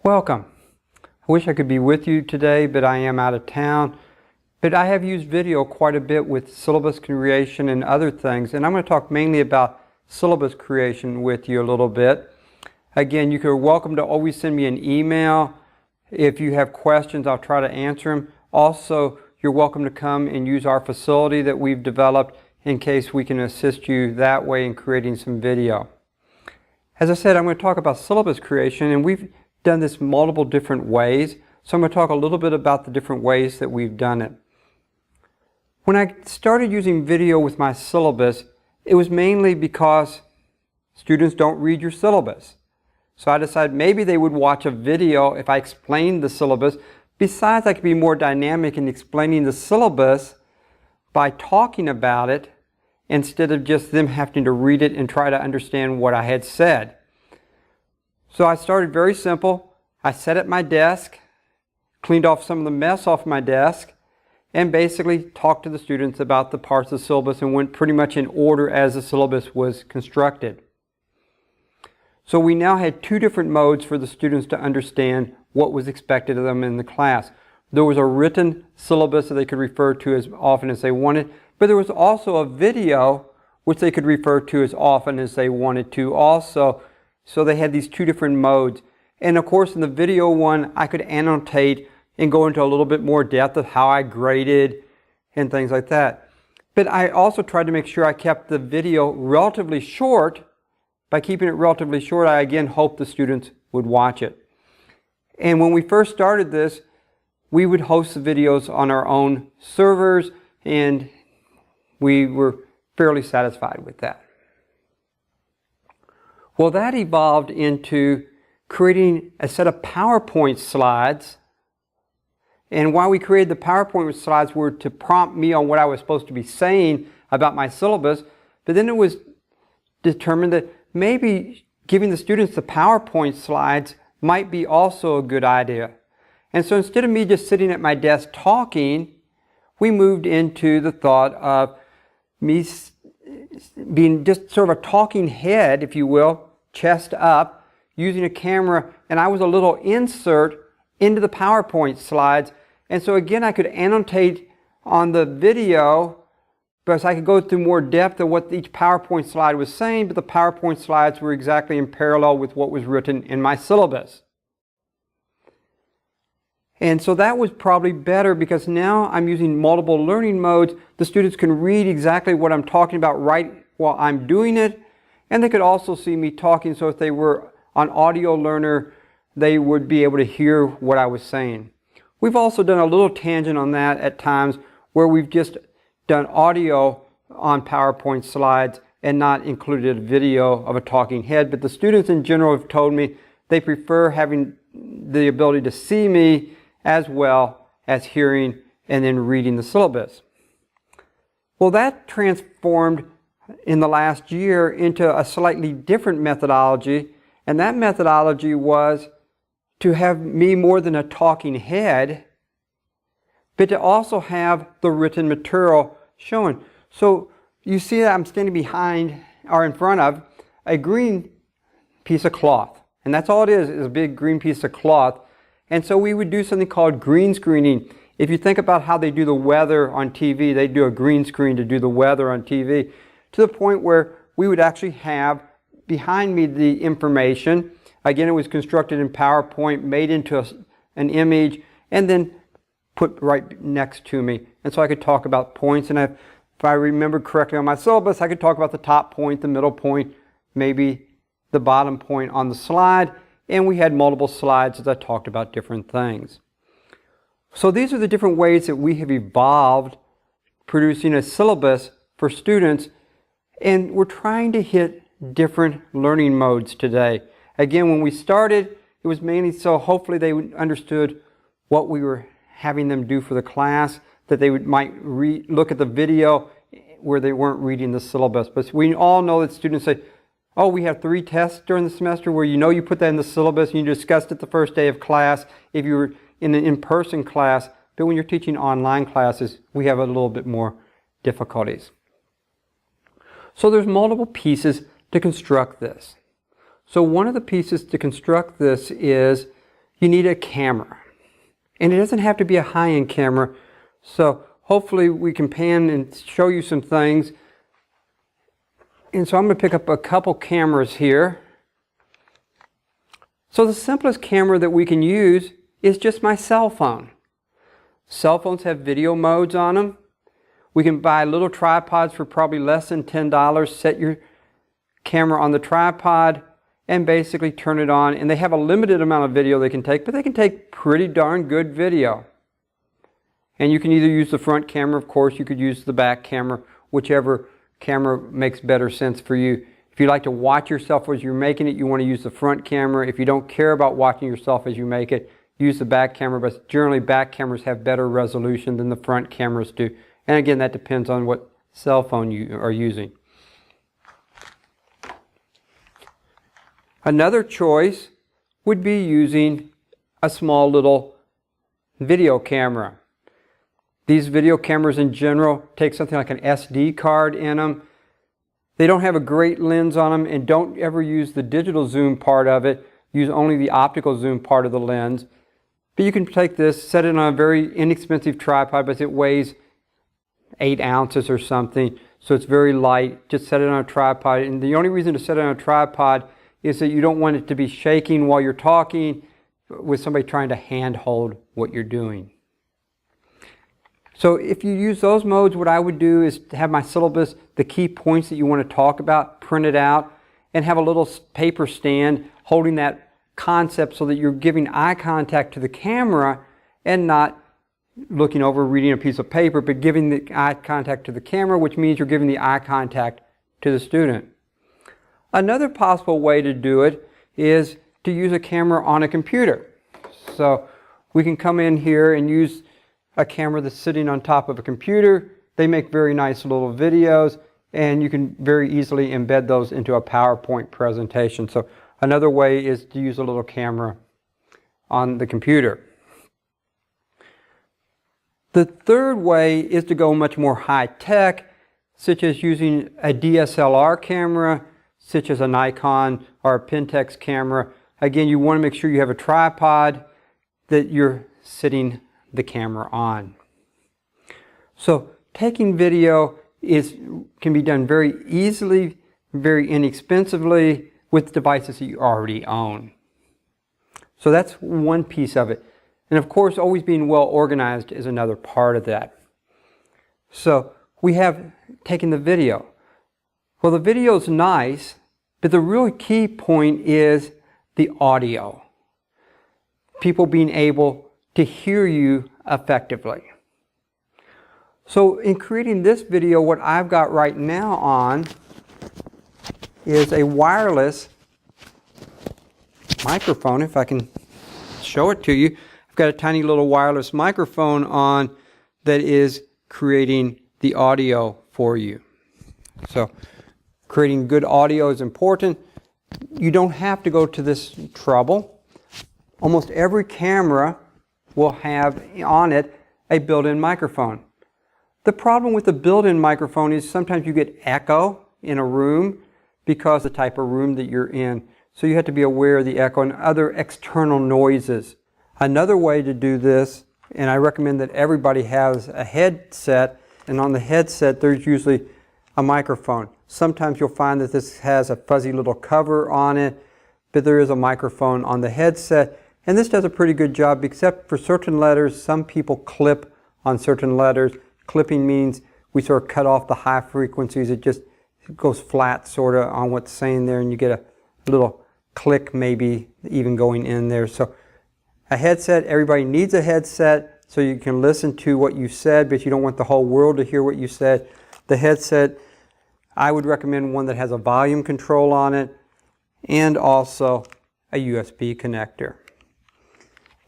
Welcome. I wish I could be with you today, but I am out of town. But I have used video quite a bit with syllabus creation and other things, and I'm going to talk mainly about syllabus creation with you a little bit. Again, you're welcome to always send me an email. If you have questions, I'll try to answer them. Also, you're welcome to come and use our facility that we've developed in case we can assist you that way in creating some video. As I said, I'm going to talk about syllabus creation, and we've done this multiple different ways. So I'm going to talk a little bit about the different ways that we've done it. When I started using video with my syllabus, it was mainly because students don't read your syllabus. So I decided maybe they would watch a video if I explained the syllabus. Besides, I could be more dynamic in explaining the syllabus by talking about it instead of just them having to read it and try to understand what I had said. So I started very simple. I sat at my desk, cleaned off some of the mess off my desk, and basically talked to the students about the parts of the syllabus and went pretty much in order as the syllabus was constructed. So we now had two different modes for the students to understand what was expected of them in the class. There was a written syllabus that they could refer to as often as they wanted, but there was also a video which they could refer to as often as they wanted to also. So they had these two different modes. And of course in the video one, I could annotate and go into a little bit more depth of how I graded and things like that. But I also tried to make sure I kept the video relatively short. By keeping it relatively short, I again hoped the students would watch it. And when we first started this, we would host the videos on our own servers, and we were fairly satisfied with that. Well, that evolved into creating a set of PowerPoint slides. And while we created the PowerPoint slides were to prompt me on what I was supposed to be saying about my syllabus, but then it was determined that maybe giving the students the PowerPoint slides might be also a good idea. And so instead of me just sitting at my desk talking, we moved into the thought of me being just sort of a talking head, if you will, chest up, using a camera, and I was a little insert into the PowerPoint slides. And so again, I could annotate on the video, but I could go through more depth of what each PowerPoint slide was saying, but the PowerPoint slides were exactly in parallel with what was written in my syllabus. And so that was probably better because now I'm using multiple learning modes. The students can read exactly what I'm talking about right while I'm doing it. And they could also see me talking, so if they were an audio learner, they would be able to hear what I was saying. We've also done a little tangent on that at times where we've just done audio on PowerPoint slides and not included a video of a talking head. But the students in general have told me they prefer having the ability to see me as well as hearing and then reading the syllabus. Well, that transformed in the last year into a slightly different methodology, and that methodology was to have me more than a talking head, but to also have the written material shown. So you see that I'm standing behind or in front of a green piece of cloth, and that's all it is a big green piece of cloth. And so we would do something called green screening. If you think about how they do the weather on TV, they do a green screen to do the weather on TV, to the point where we would actually have behind me the information. Again, it was constructed in PowerPoint, made into an image, and then put right next to me. And so I could talk about points, and if I remember correctly on my syllabus, I could talk about the top point, the middle point, maybe the bottom point on the slide, and we had multiple slides as I talked about different things. So these are the different ways that we have evolved producing a syllabus for students, and we're trying to hit different learning modes today. Again, when we started, it was mainly so hopefully they understood what we were having them do for the class, that they might look at the video where they weren't reading the syllabus. But we all know that students say, oh, we have 3 tests during the semester where you put that in the syllabus and you discussed it the first day of class if you were in an in-person class. But when you're teaching online classes, we have a little bit more difficulties. So there's multiple pieces to construct this. So one of the pieces to construct this is you need a camera. And it doesn't have to be a high-end camera. So hopefully we can pan and show you some things. And so I'm going to pick up a couple cameras here. So the simplest camera that we can use is just my cell phone. Cell phones have video modes on them. We can buy little tripods for probably less than $10. Set your camera on the tripod and basically turn it on. And they have a limited amount of video they can take, but they can take pretty darn good video. And you can either use the front camera, of course, you could use the back camera, whichever camera makes better sense for you. If you like to watch yourself as you're making it, you want to use the front camera. If you don't care about watching yourself as you make it, use the back camera, but generally back cameras have better resolution than the front cameras do. And again, that depends on what cell phone you are using. Another choice would be using a small little video camera. These video cameras in general take something like an SD card in them. They don't have a great lens on them, and don't ever use the digital zoom part of it. Use only the optical zoom part of the lens. But you can take this, set it on a very inexpensive tripod, but it weighs 8 ounces or something, so it's very light. Just set it on a tripod, and the only reason to set it on a tripod is that you don't want it to be shaking while you're talking with somebody trying to handhold what you're doing. So if you use those modes, what I would do is to have my syllabus, the key points that you want to talk about, print it out, and have a little paper stand holding that concept so that you're giving eye contact to the camera and not looking over reading a piece of paper, but giving the eye contact to the camera, which means you're giving the eye contact to the student. Another possible way to do it is to use a camera on a computer. So we can come in here and use a camera that's sitting on top of a computer. They make very nice little videos, and you can very easily embed those into a PowerPoint presentation. So another way is to use a little camera on the computer. The third way is to go much more high-tech, such as using a DSLR camera, such as a Nikon or a Pentax camera. Again, you want to make sure you have a tripod that you're sitting the camera on. So taking video can be done very easily, very inexpensively with devices that you already own. So that's one piece of it. And of course, always being well organized is another part of that. So we have taken the video. Well, the video is nice, but the real key point is the audio. People being able to hear you effectively. So in creating this video, what I've got right now on is a wireless microphone. If I can show it to you, I've got a tiny little wireless microphone on that is creating the audio for you. So creating good audio is important. You don't have to go to this trouble. Almost every camera will have on it a built-in microphone. The problem with the built-in microphone is sometimes you get echo in a room because of the type of room that you're in. So you have to be aware of the echo and other external noises. Another way to do this, and I recommend that everybody has a headset, and on the headset there's usually a microphone. Sometimes you'll find that this has a fuzzy little cover on it, but there is a microphone on the headset, and this does a pretty good job, except for certain letters. Some people clip on certain letters. Clipping means we sort of cut off the high frequencies. It just goes flat sort of on what's saying there, and you get a little click maybe even going in there. So a headset, everybody needs a headset so you can listen to what you said, but you don't want the whole world to hear what you said. The headset, I would recommend one that has a volume control on it and also a USB connector.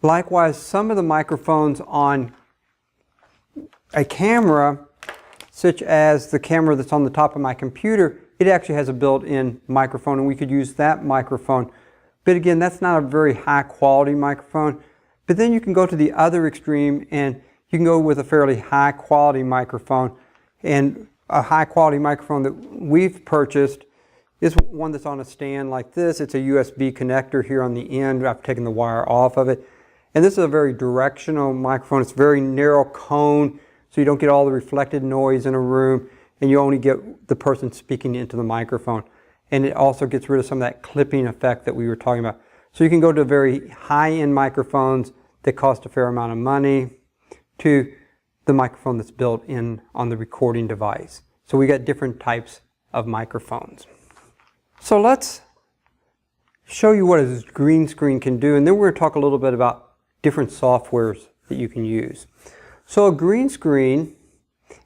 Likewise, some of the microphones on a camera, such as the camera that's on the top of my computer, it actually has a built-in microphone, and we could use that microphone. But again, that's not a very high quality microphone. But then you can go to the other extreme, and you can go with a fairly high quality microphone. And a high quality microphone that we've purchased is one that's on a stand like this. It's a USB connector here on the end. I've taken the wire off of it. And this is a very directional microphone. It's a very narrow cone, so you don't get all the reflected noise in a room, and you only get the person speaking into the microphone. And it also gets rid of some of that clipping effect that we were talking about. So you can go to very high-end microphones that cost a fair amount of money to the microphone that's built in on the recording device. So we got different types of microphones. So let's show you what a green screen can do, and then we're going to talk a little bit about different softwares that you can use. So a green screen,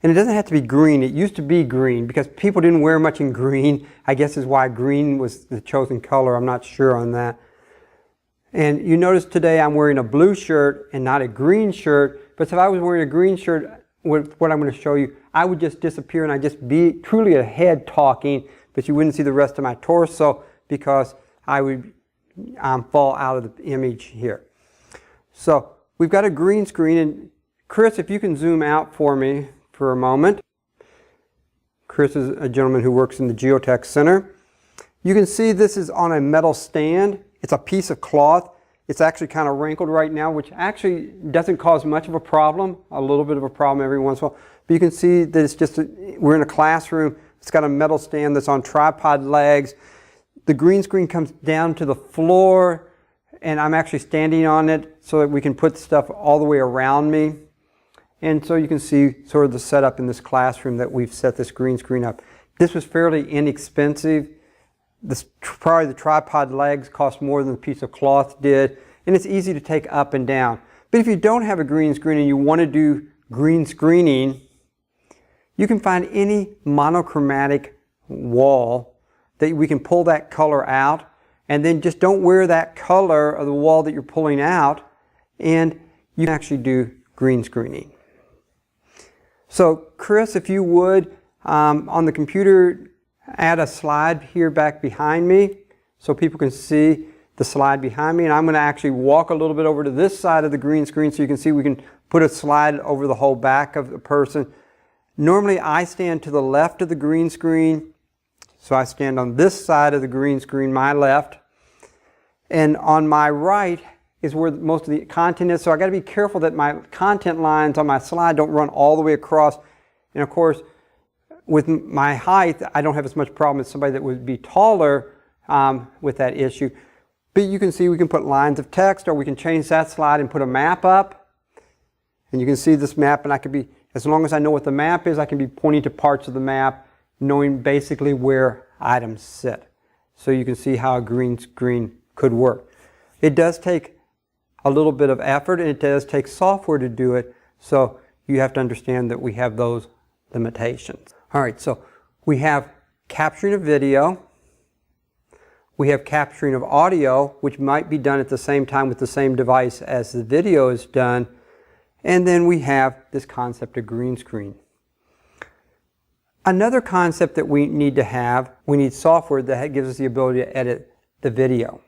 and it doesn't have to be green. It used to be green because people didn't wear much in green. I guess is why green was the chosen color. I'm not sure on that. And you notice today I'm wearing a blue shirt and not a green shirt. But if I was wearing a green shirt, what I'm going to show you, I would just disappear and I'd just be truly a head talking, but you wouldn't see the rest of my torso because I would fall out of the image here. So we've got a green screen, and Chris, if you can zoom out for me for a moment. Chris is a gentleman who works in the Geotech Center. You can see this is on a metal stand. It's a piece of cloth. It's actually kind of wrinkled right now, which actually doesn't cause much of a problem, a little bit of a problem every once in a while. But you can see that it's just, we're in a classroom. It's got a metal stand that's on tripod legs. The green screen comes down to the floor, and I'm actually standing on it so that we can put stuff all the way around me. And so you can see sort of the setup in this classroom that we've set this green screen up. This was fairly inexpensive. Probably the tripod legs cost more than the piece of cloth did, and it's easy to take up and down. But if you don't have a green screen and you want to do green screening, you can find any monochromatic wall that we can pull that color out, and then just don't wear that color of the wall that you're pulling out, and you can actually do green screening. So Chris, if you would, on the computer, add a slide here back behind me so people can see the slide behind me. And I'm going to actually walk a little bit over to this side of the green screen so you can see we can put a slide over the whole back of the person. Normally I stand to the left of the green screen, so I stand on this side of the green screen, my left. And on my right is where most of the content is, so I got to be careful that my content lines on my slide don't run all the way across. And of course, with my height, I don't have as much problem as somebody that would be taller with that issue. But you can see we can put lines of text, or we can change that slide and put a map up. And you can see this map, and I could be, as long as I know what the map is, I can be pointing to parts of the map, knowing basically where items sit. So you can see how a green screen could work. It does take a little bit of effort, and it does take software to do it. So you have to understand that we have those limitations. All right, so we have capturing of video, we have capturing of audio, which might be done at the same time with the same device as the video is done, and then we have this concept of green screen. Another concept that we need to have, we need software that gives us the ability to edit the video.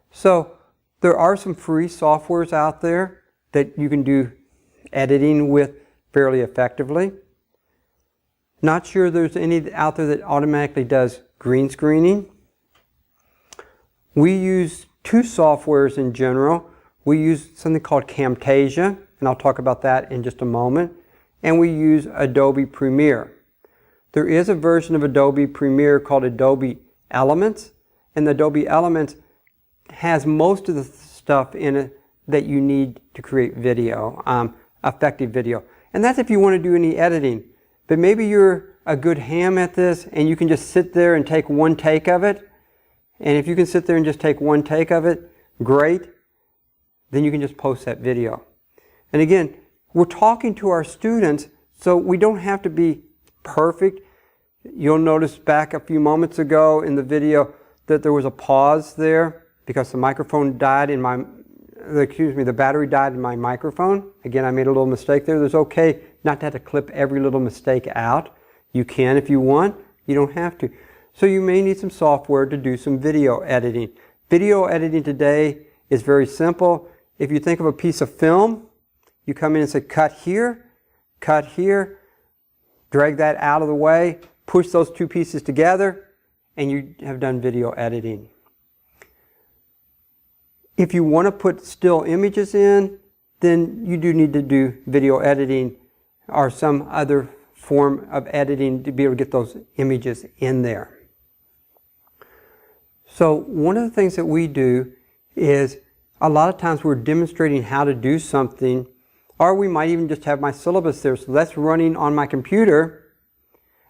So there are some free softwares out there that you can do editing with fairly effectively. Not sure there's any out there that automatically does green screening. We use two softwares in general. We use something called Camtasia, and I'll talk about that in just a moment. And we use Adobe Premiere. There is a version of Adobe Premiere called Adobe Elements, and the Adobe Elements has most of the stuff in it that you need to create video, effective video. And that's if you want to do any editing. But maybe you're a good ham at this and you can just sit there and take one take of it. And if you can sit there and just take one take of it, great. Then you can just post that video. And again, we're talking to our students, so we don't have to be perfect. You'll notice back a few moments ago in the video that there was a pause there because the microphone died in my, the battery died in my microphone. Again, I made a little mistake there. It's okay not to have to clip every little mistake out. You can if you want. You don't have to. So you may need some software to do some video editing. Video editing today is very simple. If you think of a piece of film, you come in and say cut here, drag that out of the way, push those two pieces together, and you have done video editing. If you want to put still images in, then you do need to do video editing or some other form of editing to be able to get those images in there. So one of the things that we do is a lot of times we're demonstrating how to do something, or we might even just have my syllabus there. So that's running on my computer.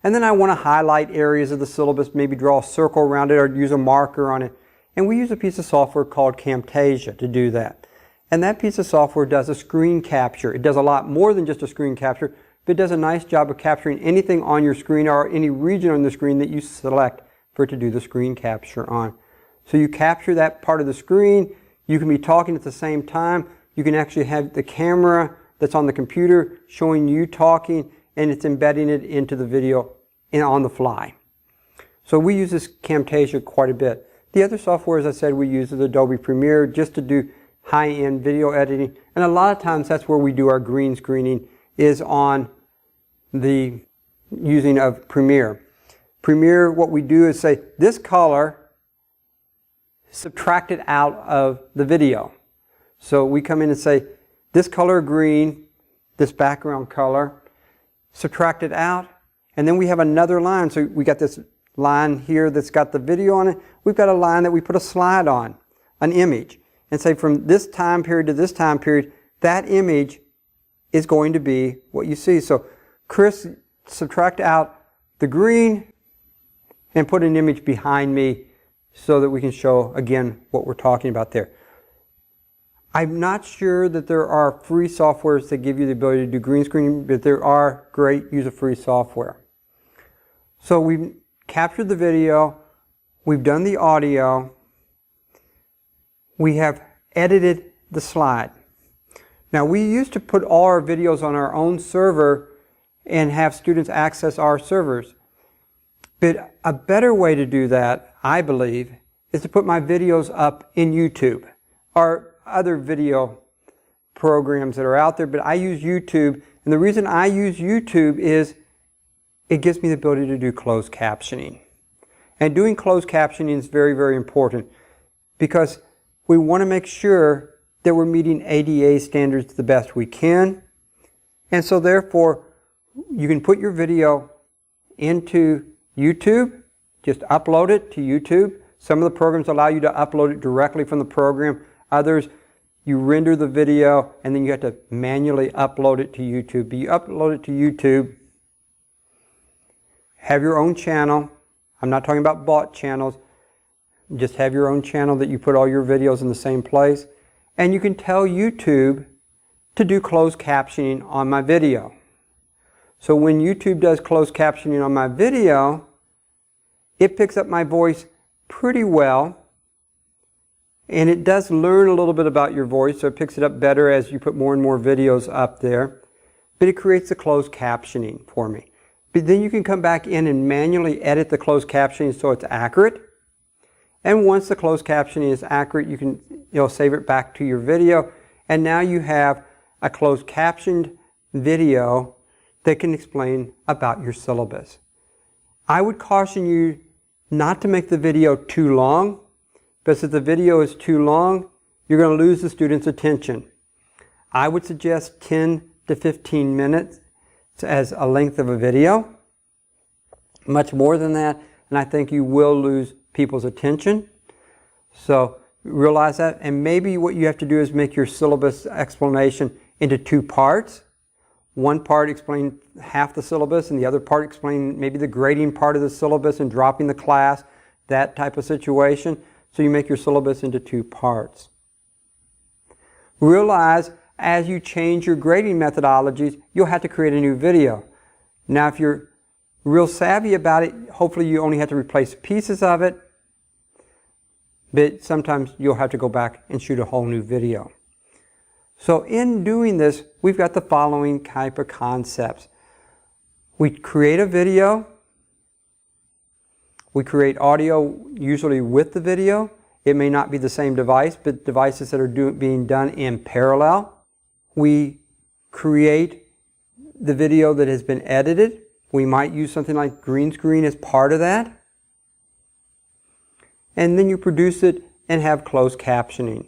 And then I want to highlight areas of the syllabus, maybe draw a circle around it or use a marker on it. And we use a piece of software called Camtasia to do that. And that piece of software does a screen capture. It does a lot more than just a screen capture, but it does a nice job of capturing anything on your screen or any region on the screen that you select for it to do the screen capture on. So you capture that part of the screen. You can be talking at the same time. You can actually have the camera that's on the computer showing you talking, and it's embedding it into the video on the fly. So we use this Camtasia quite a bit. The other software, as I said, we use is Adobe Premiere just to do high-end video editing. And a lot of times that's where we do our green screening, is on the using of Premiere. Premiere, what we do is say, this color, subtract it out of the video. So we come in and say, this color green, this background color, subtract it out, and then we have another line. So we got this line here that's got the video on it. We've got a line that we put a slide on, an image, and say from this time period to this time period, that image is going to be what you see. So Chris, subtract out the green and put an image behind me so that we can show again what we're talking about there. I'm not sure that there are free softwares that give you the ability to do green screening, but there are great user-free software. So we've captured the video, we've done the audio, we have edited the slide. Now we used to put all our videos on our own server and have students access our servers. But a better way to do that, I believe, is to put my videos up in YouTube or other video programs that are out there, but I use YouTube. And the reason I use YouTube is it gives me the ability to do closed captioning. And doing closed captioning is very, very important because we want to make sure that we're meeting ADA standards the best we can. And so therefore, you can put your video into YouTube, just upload it to YouTube. Some of the programs allow you to upload it directly from the program. Others, you render the video and then you have to manually upload it to YouTube. But you upload it to YouTube, have your own channel. I'm not talking about bought channels. Just have your own channel that you put all your videos in the same place. And you can tell YouTube to do closed captioning on my video. So when YouTube does closed captioning on my video, it picks up my voice pretty well. And it does learn a little bit about your voice, so it picks it up better as you put more and more videos up there. But it creates the closed captioning for me. But then you can come back in and manually edit the closed captioning so it's accurate. And once the closed captioning is accurate, you can save it back to your video. And now you have a closed captioned video that can explain about your syllabus. I would caution you not to make the video too long, because if the video is too long, you're going to lose the student's attention. I would suggest 10 to 15 minutes as a length of a video. Much more than that, and I think you will lose people's attention. So realize that, and maybe what you have to do is make your syllabus explanation into two parts. One part explain half the syllabus, and the other part explain maybe the grading part of the syllabus and dropping the class, that type of situation. So you make your syllabus into two parts. Realize as you change your grading methodologies, you'll have to create a new video. Now if you're real savvy about it, hopefully you only have to replace pieces of it, but sometimes you'll have to go back and shoot a whole new video. So in doing this, we've got the following type of concepts. We create a video. We create audio usually with the video. It may not be the same device, but devices that are being done in parallel. We create the video that has been edited. We might use something like green screen as part of that. and then you produce it and have closed captioning.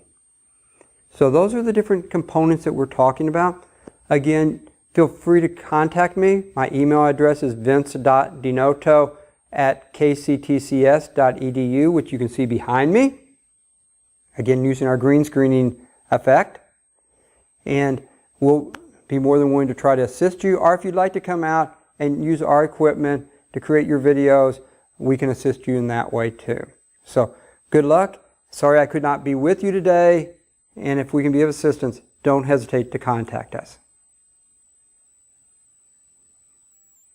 So those are the different components that we're talking about. Again, feel free to contact me. My email address is vince.dinoto@kctcs.edu, which you can see behind me. Again, using our green screening effect. And we'll be more than willing to try to assist you. Or if you'd like to come out and use our equipment to create your videos, we can assist you in that way too. So good luck. Sorry I could not be with you today. And if we can be of assistance, don't hesitate to contact us.